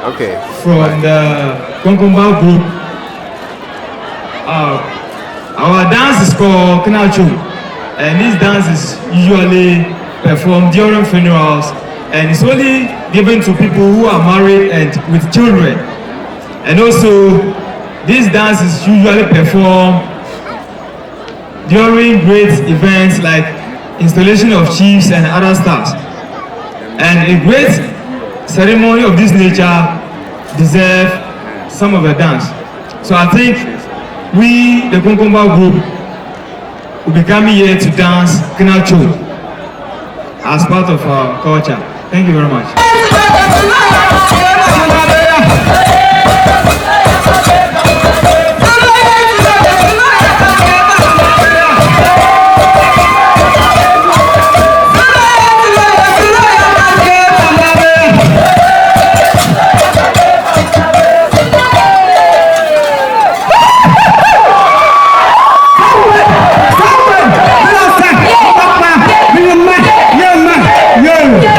Okay. From the Konkomba group. Our dance is called Knachu, and this dance is usually performed during funerals, and it's only given to people who are married and with children. And also, this dance is usually performed during great events like installation of chiefs and other stuff. And a great ceremony of this nature deserves some of the dance. So I think we, the Konkomba group, will be coming here to dance Knachu as part of our culture. Thank you very much. Yeah.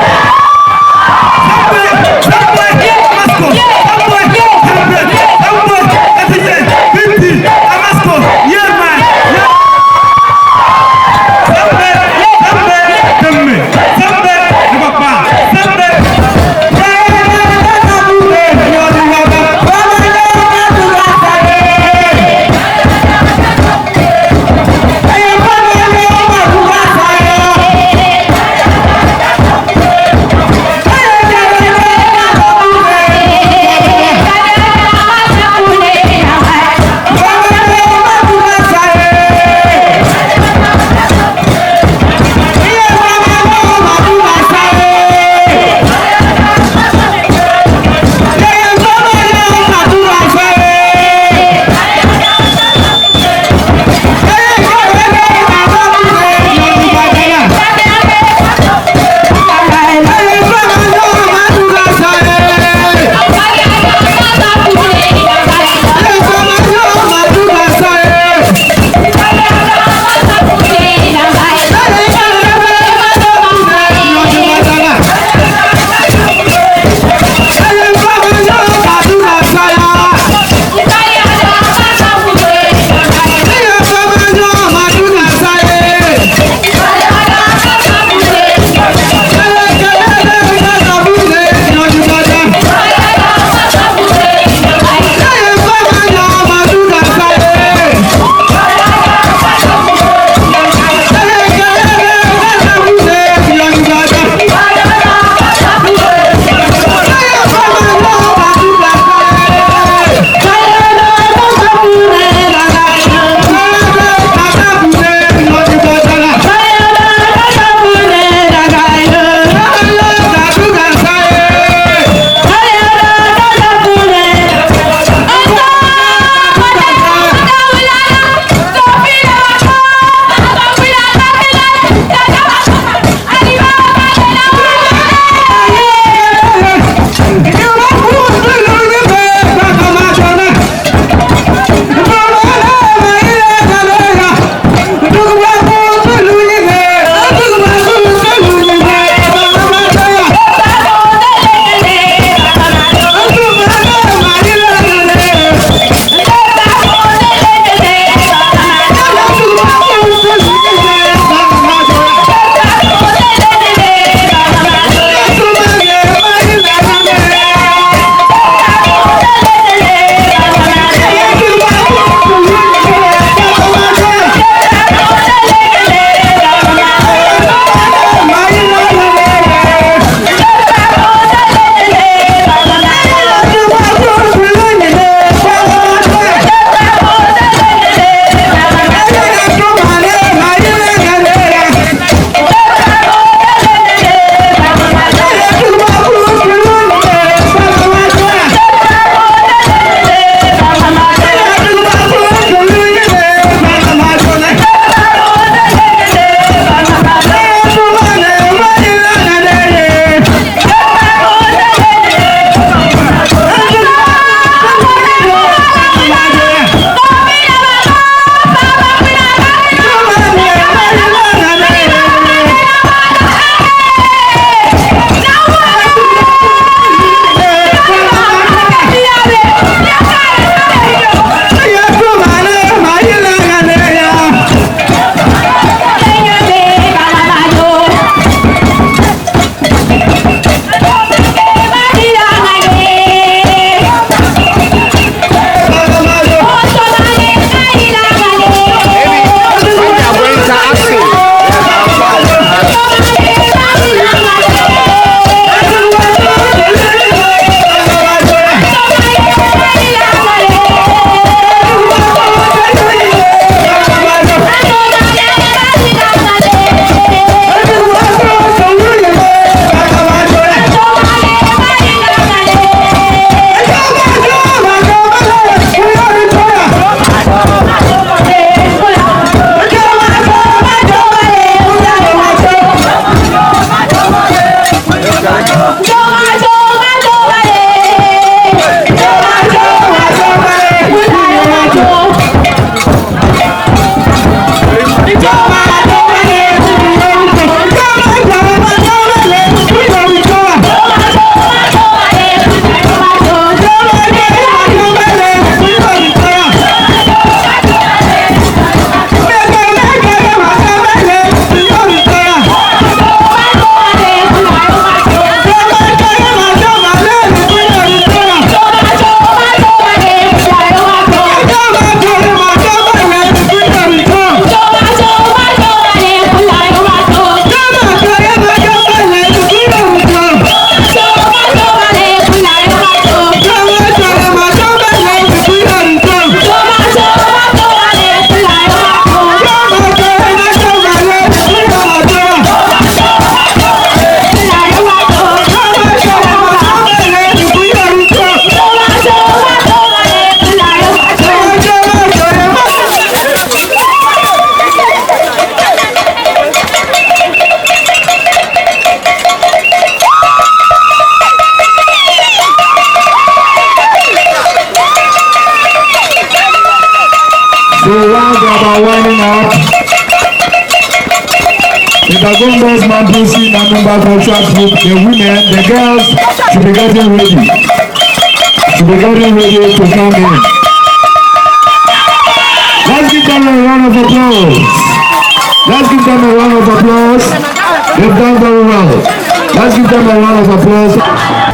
So while they are winding up, the Konkomba's Mampusi Namumba cultural group, the women, the girls should be getting ready. Should be getting ready to come in. Let's give them a round of applause. Let's give them a round of applause. They've done very well. Let's give them a round of applause.